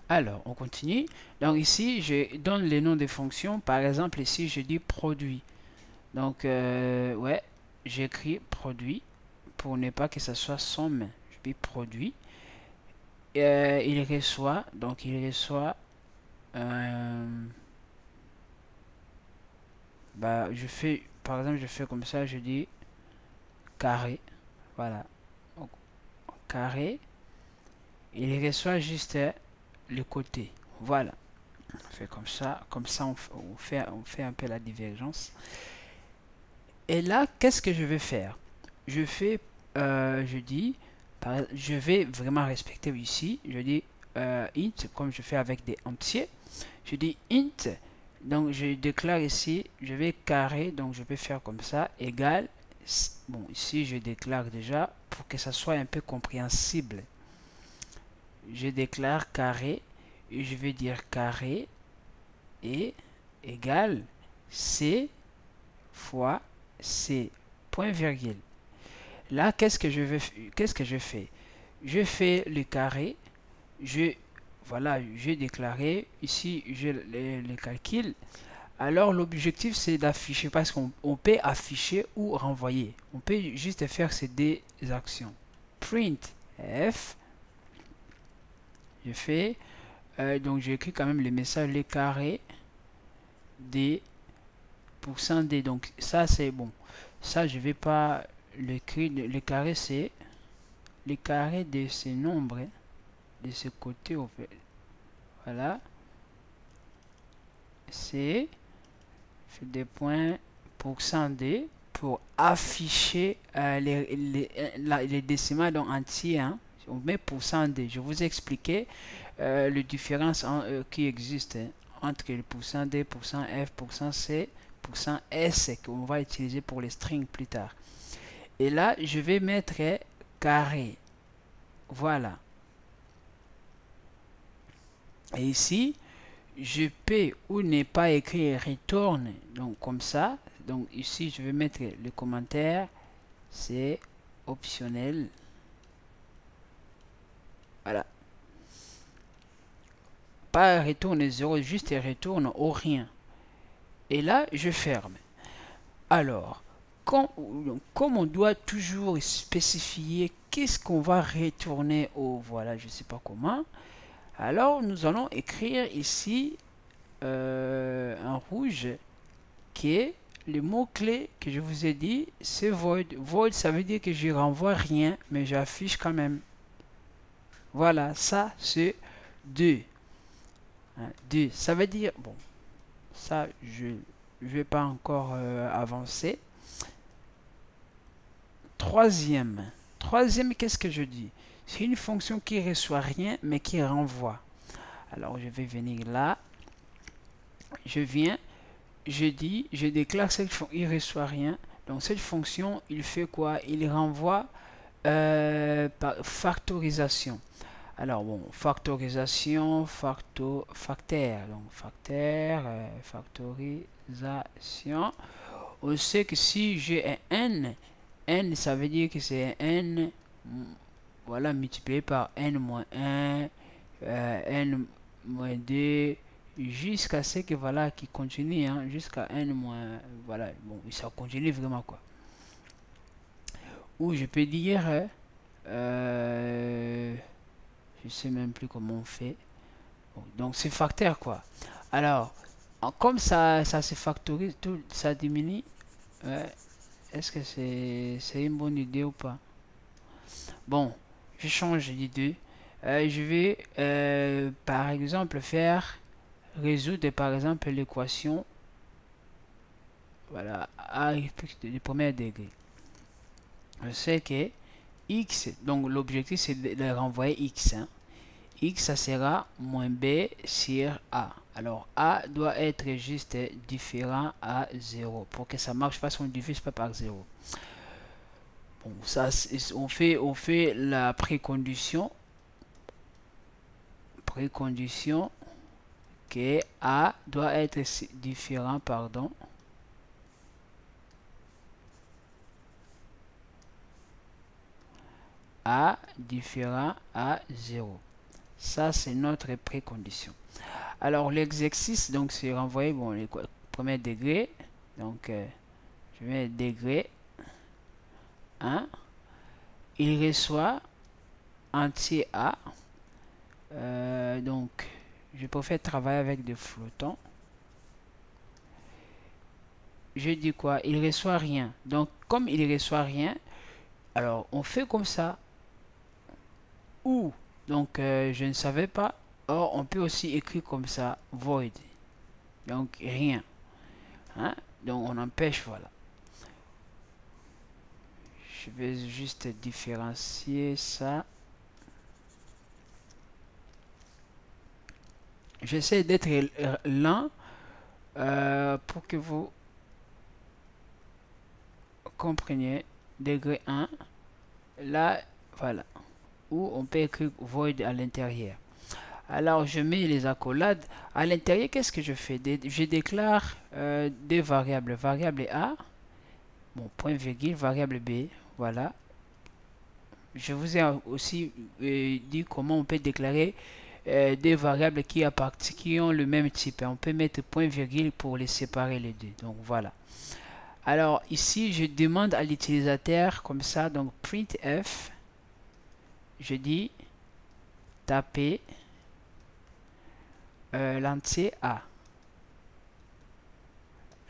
Alors, on continue. Donc ici, je donne les noms des fonctions. Par exemple, ici, je dis produit. Donc, ouais, j'écris produit pour ne pas que ça soit somme. Je dis produit. Il reçoit, donc il reçoit, bah, je fais, par exemple, je fais comme ça, je dis carré. Voilà. Donc, carré. Il reçoit juste le côté. Voilà. On fait comme ça on fait un peu la divergence. Et là, qu'est-ce que je vais faire? Je fais, je dis, je vais vraiment respecter ici. Je dis int, comme je fais avec des entiers. Je dis int, donc je déclare ici, je vais carré, donc je vais faire comme ça, égal. Bon, ici je déclare déjà pour que ça soit un peu compréhensible. Je déclare carré et je vais dire carré et égal c fois c point virgule. Là, qu'est-ce que je fais? Je fais le carré, je voilà, j'ai déclaré ici j'ai le calcul. Alors l'objectif c'est d'afficher parce qu'on peut afficher ou renvoyer. On peut juste faire ces deux actions. Print f, je fais donc j'écris quand même le message les carrés des pourcent d. Donc ça c'est bon. Ça je vais pas l'écrire. Le carré c'est le carré de ces nombres hein, de ce côté au fait. Voilà. C'est des points pourcent d pour afficher les décimales donc entiers. Hein. On met pourcent d. Je vous ai expliqué les différences qui existent hein, entre le pourcent d, pourcent f, pourcent c, pourcent s qu'on va utiliser pour les strings plus tard. Et là, je vais mettre carré. Voilà. Et ici, je peux ou ne pas écrire return. Donc comme ça. Donc ici, je vais mettre le commentaire. C'est optionnel. Voilà. Pas retourne 0, juste retourne au rien. Et là, je ferme. Alors, comme on doit toujours spécifier qu'est-ce qu'on va retourner au voilà, je ne sais pas comment. Alors, nous allons écrire ici en rouge qui est le mot-clé que je vous ai dit, c'est void. Void, ça veut dire que je renvoie rien, mais j'affiche quand même. Voilà, ça c'est 2. 2, ça veut dire, bon, ça je ne vais pas encore avancer. Troisième. Troisième, qu'est-ce que je dis? C'est une fonction qui ne reçoit rien, mais qui renvoie. Alors, je vais venir là. Je viens, je dis, je déclare cette fonction, il ne reçoit rien. Donc, cette fonction, il fait quoi? Il renvoie par factorisation. Alors, bon, factorisation, facteur. Donc, factorisation. On sait que si j'ai un n, n ça veut dire que c'est un n voilà, multiplié par n moins 1, n moins 2, jusqu'à ce que voilà, qui continue, hein, jusqu'à n moins, voilà, bon, ça continue vraiment quoi. Ou je peux dire, je sais même plus comment on fait. Bon, donc c'est facteur quoi. Alors, comme ça se factorise, tout, ça diminue. Ouais, est-ce que c'est une bonne idée ou pas? Bon, je change d'idée. Je vais par exemple faire résoudre par exemple l'équation voilà à du premier degré. Je sais que x, donc l'objectif c'est de renvoyer x. Hein. X ça sera moins b sur a. Alors a doit être juste différent à 0 pour que ça marche parce qu'on ne divise pas par 0. Bon, ça on fait la précondition que A doit être différent, pardon, A différent à 0. Ça, c'est notre précondition. Alors, l'exercice, donc, c'est renvoyer, bon, les premiers degrés. Donc, je mets degré 1. Il reçoit entier A. Donc, je préfère travailler avec des flottants. Je dis quoi? Il reçoit rien. Donc, comme il reçoit rien, alors on fait comme ça. Ou, donc, je ne savais pas. Or, on peut aussi écrire comme ça, void. Donc, rien. Hein? Donc, on empêche, voilà. Je vais juste différencier ça. J'essaie d'être lent pour que vous compreniez. Degré 1. Là, voilà. Où on peut écrire void à l'intérieur. Alors, je mets les accolades. À l'intérieur, qu'est-ce que je fais? Je déclare des variables. Variable A, bon, point virgule, variable B, voilà. Je vous ai aussi dit comment on peut déclarer des variables qui ont le même type. On peut mettre point virgule pour les séparer les deux. Donc, voilà. Alors, ici, je demande à l'utilisateur comme ça, donc printf, je dis taper l'entier A.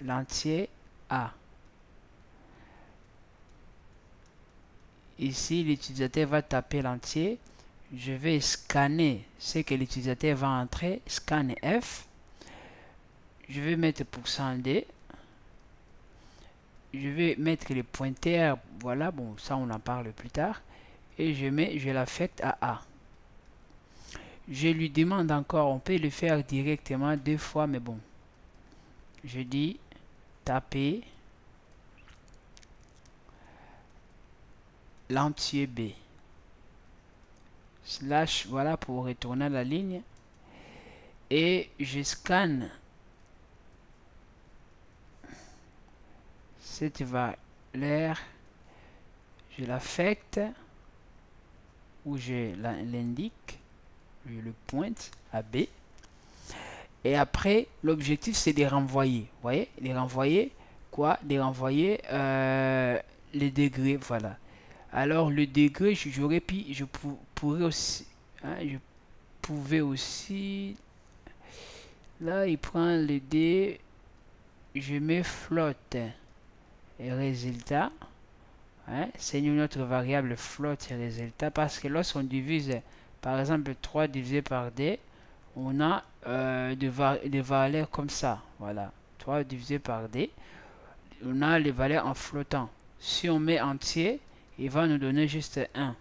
L'entier A. Ici, l'utilisateur va taper l'entier. Je vais scanner ce que l'utilisateur va entrer. Scan F. Je vais mettre %D. Je vais mettre les pointeurs. Voilà, bon, ça on en parle plus tard. Et je l'affecte à A. Je lui demande encore, on peut le faire directement 2 fois, mais bon. Je dis taper l'entier B. Slash, voilà pour retourner la ligne. Et je scanne cette valeur, je l'affecte ou je l'indique, je le pointe à B. Et après, l'objectif c'est de renvoyer. Vous voyez, de renvoyer quoi? De renvoyer les degrés, voilà. Alors le degré, j'aurais pu, je pourrais aussi, hein, je pouvais aussi, là il prend le D, je mets flotte et résultat. Hein, c'est notre variable float résultat parce que lorsqu'on divise par exemple 3 divisé par D, on a des valeurs comme ça. Voilà, 3 divisé par D, on a les valeurs en flottant. Si on met entier, il va nous donner juste 1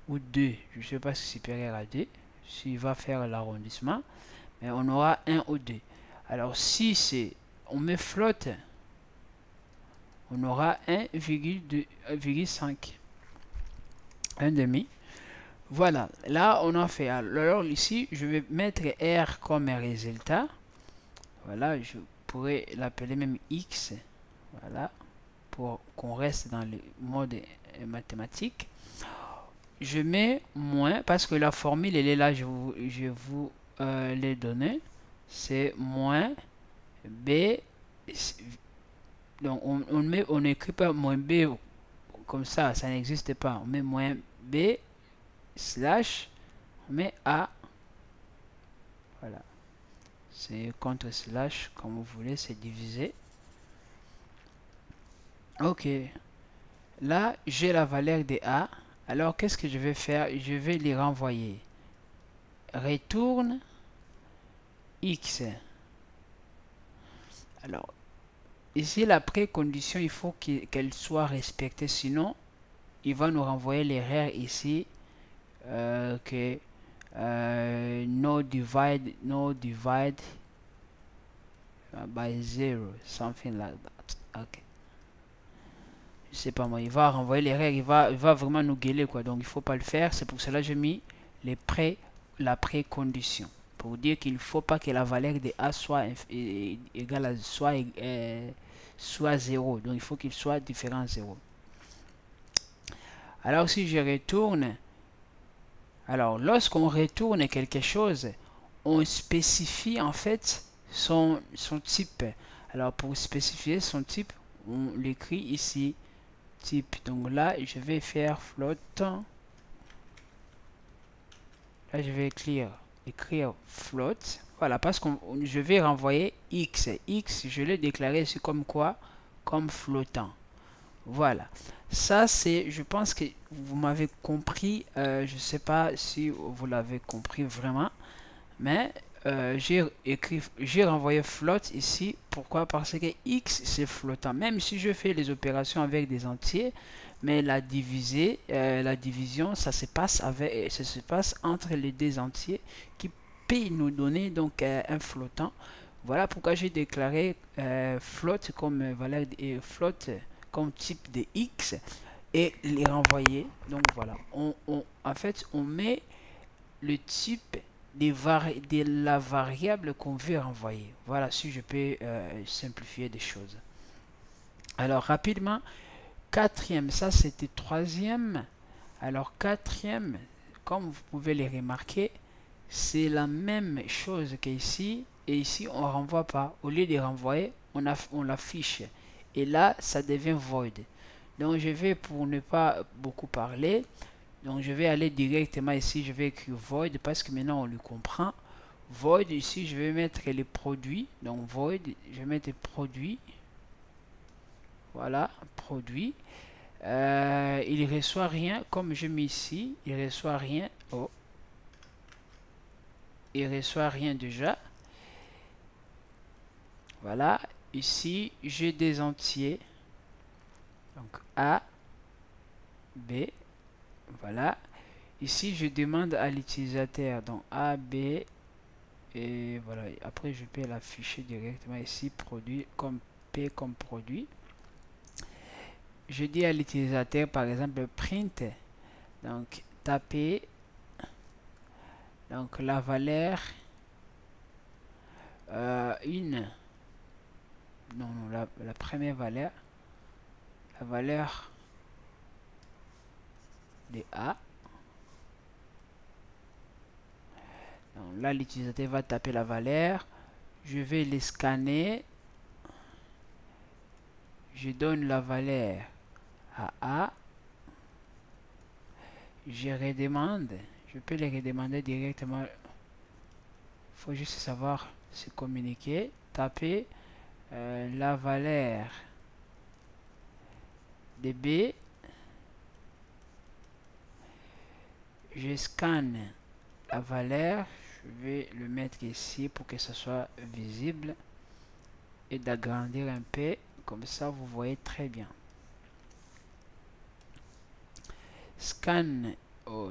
ou 2. Je ne sais pas si c'est supérieur à 2, s'il va faire l'arrondissement, mais on aura 1 ou 2. Alors si c'est on met flotte, on aura 1,5. 1 demi. Voilà, là on a fait. Alors ici, je vais mettre R comme résultat. Voilà, je pourrais l'appeler même X. Voilà, pour qu'on reste dans le mode mathématique. Je mets moins, parce que la formule, elle est là, je vous l'ai donné. C'est moins B. Donc on n'écrit pas moins B comme ça n'existe pas. On met moins B slash, on met A. Voilà. C'est contre slash, comme vous voulez, c'est divisé. Ok. Là, j'ai la valeur de A. Alors, qu'est-ce que je vais faire? Je vais les renvoyer. Retourne X. Alors, ici, la précondition, il faut qu'elle soit respectée. Sinon, il va nous renvoyer l'erreur ici. Que no divide by 0, something like that. Ok, je sais pas moi, il va renvoyer l'erreur, il va vraiment nous gueuler quoi, donc il faut pas le faire. C'est pour cela que j'ai mis la précondition pour dire qu'il ne faut pas que la valeur de A soit égale à soit 0, donc il faut qu'il soit différent de 0. Alors si je retourne Alors, lorsqu'on retourne quelque chose, on spécifie en fait son type. Alors, pour spécifier son type, on l'écrit ici, type. Donc là, je vais faire float. Là, je vais écrire float. Voilà, parce que je vais renvoyer x. X, je l'ai déclaré ici comme quoi? Comme flottant. Voilà. Ça, c'est, je pense que vous m'avez compris. Je ne sais pas si vous l'avez compris vraiment. Mais j'ai renvoyé float ici. Pourquoi? Parce que x, c'est flottant. Même si je fais les opérations avec des entiers, mais la division, ça se passe entre les deux entiers qui peut nous donner donc un flottant. Voilà pourquoi j'ai déclaré float comme valeur et float comme type de x et les renvoyer. Donc voilà, en fait, on met le type de la variable qu'on veut renvoyer. Voilà, si je peux simplifier des choses. Alors, rapidement, quatrième, ça c'était troisième. Alors, quatrième, comme vous pouvez les remarquer, c'est la même chose qu'ici. Et ici, on ne renvoie pas. Au lieu de renvoyer, on l'affiche. Et là, ça devient void. Donc, je vais, pour ne pas beaucoup parler, donc je vais aller directement ici, je vais écrire void parce que maintenant on le comprend. Void ici, je vais mettre les produits. Donc void, je vais mettre produits. Voilà, produit. Il ne reçoit rien, comme je mets ici, il ne reçoit rien. Oh, il ne reçoit rien déjà. Voilà, ici j'ai des entiers. Donc A, B, voilà. Ici je demande à l'utilisateur, donc A, B, et voilà, après je peux l'afficher directement ici, produit comme P comme produit. Je dis à l'utilisateur par exemple print, donc taper donc la valeur la première valeur, la valeur de A. Donc là l'utilisateur va taper la valeur, je vais les scanner, je donne la valeur à A, je redemande, je peux les redemander directement. Il faut juste savoir se communiquer, taper la valeur de B, je scanne la valeur, je vais le mettre ici pour que ce soit visible et d'agrandir un peu, comme ça vous voyez très bien. Scan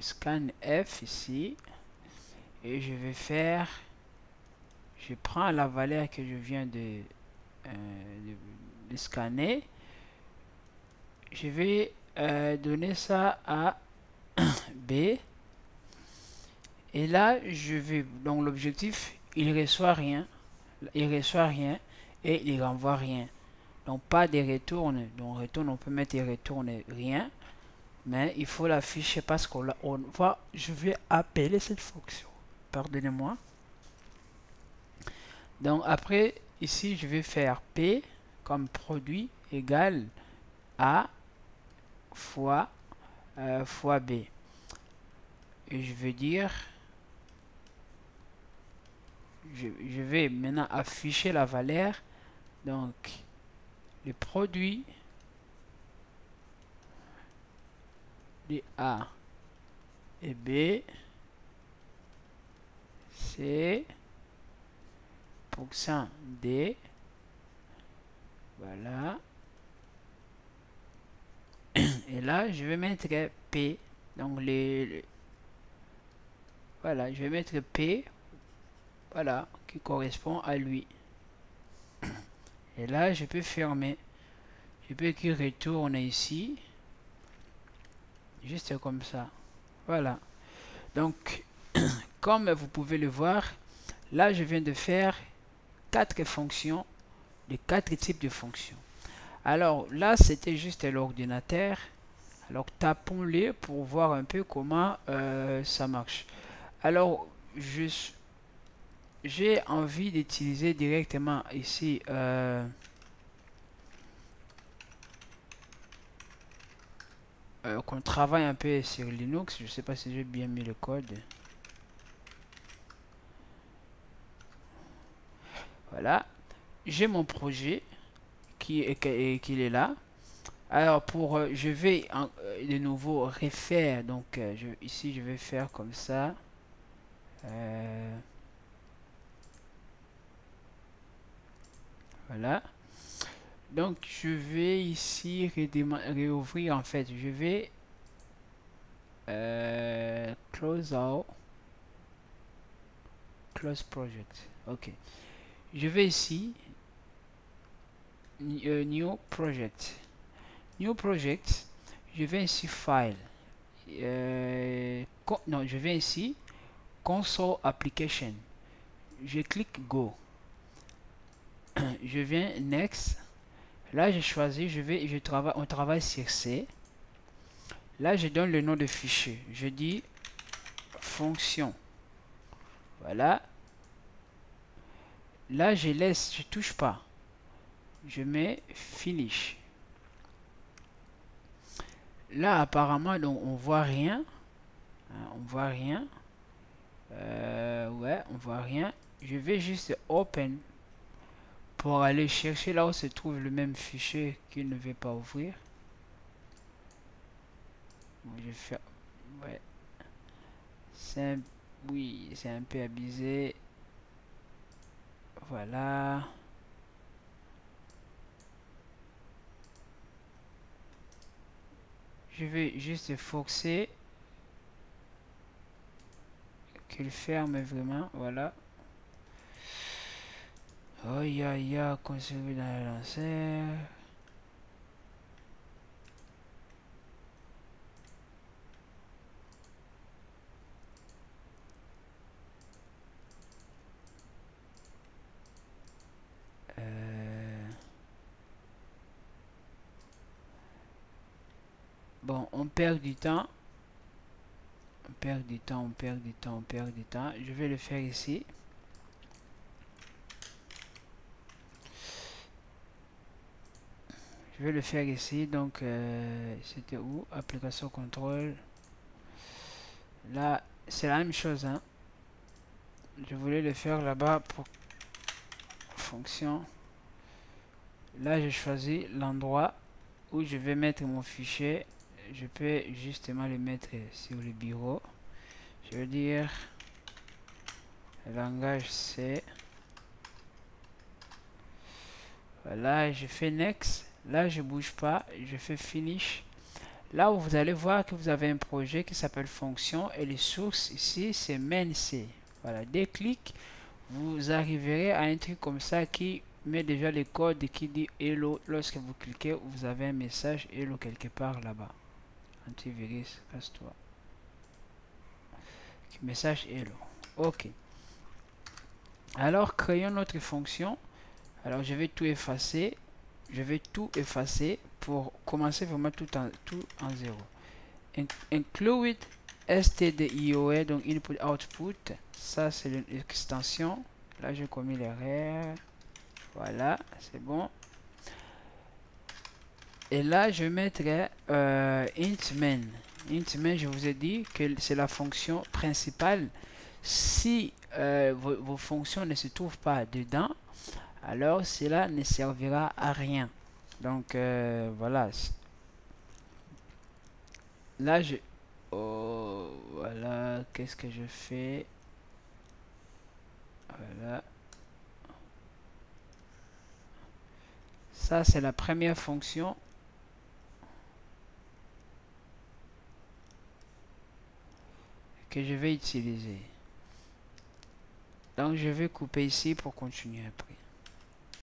scan F ici et je vais faire, je prends la valeur que je viens de scanner, je vais donner ça à B et là je vais, donc l'objectif, il reçoit rien et il renvoie rien, donc pas de retourne. Donc retourne, on peut mettre retourne rien, mais il faut l'afficher parce qu'on va, je vais appeler cette fonction, pardonnez-moi. Donc après ici je vais faire P comme produit égale A fois B et je veux dire je vais maintenant afficher la valeur, donc le produit de A et B c'est %D, voilà, et là je vais mettre P, donc voilà, je vais mettre P, voilà, qui correspond à lui, et là je peux fermer, je peux écrire retourne ici, juste comme ça, voilà. Donc comme vous pouvez le voir, là je viens de faire 4 fonctions, de 4 types de fonctions. Alors là c'était juste l'ordinateur. Alors tapons-les pour voir un peu comment ça marche. Alors j'ai envie d'utiliser directement ici qu'on travaille un peu sur Linux. Je sais pas si j'ai bien mis le code. Voilà, j'ai mon projet qui est là. Alors je vais de nouveau refaire. Donc ici je vais faire comme ça. Voilà. Donc je vais ici réouvrir en fait. Je vais close out, close project. Ok. Je vais ici new project. New project. Je vais ici file. Non, je vais ici console application. Je clique go. Je viens next. Là j'ai choisi. On travaille sur C. Là je donne le nom de fichier. Je dis fonction. Voilà. Là je laisse. Je touche pas. Je mets finish. Là apparemment donc on voit rien. On voit rien. Ouais, on voit rien. Je vais juste open pour aller chercher là où se trouve le même fichier qu'il ne veut pas ouvrir. Je vais faire. Ouais. Oui, c'est un peu abusé. Voilà. Je vais juste forcer qu'il ferme vraiment. Voilà. Oh ya, conservé dans le lanceur. Bon, on perd du temps. On perd du temps, on perd du temps, on perd du temps. Je vais le faire ici. Je vais le faire ici. Donc, c'était où? Application contrôle. Là, c'est la même chose. Hein. Je voulais le faire là-bas pour fonction. Là, j'ai choisi l'endroit où je vais mettre mon fichier. Je peux justement le mettre sur le bureau. Je veux dire langage C. Voilà, je fais next. Là, je bouge pas. Je fais finish. Là où vous allez voir que vous avez un projet qui s'appelle fonction et les sources ici c'est main C. Voilà, des clics, vous arriverez à un truc comme ça qui met déjà les codes qui dit hello. Lorsque vous cliquez, vous avez un message hello quelque part là-bas. Antivirus, casse-toi. Message hello. Ok. Alors créons notre fonction. Alors je vais tout effacer. Je vais tout effacer pour commencer vraiment tout en zéro. Include stdioa, donc input output. Ça c'est l'extension. Là j'ai commis l'erreur. Voilà, c'est bon. Et là je mettrai int main. Int main, je vous ai dit que c'est la fonction principale. Si vos fonctions ne se trouvent pas dedans, alors cela ne servira à rien. Donc voilà. Là je... Oh, voilà, qu'est-ce que je fais? Voilà. Ça, c'est la première fonction que je vais utiliser. Donc, je vais couper ici pour continuer après.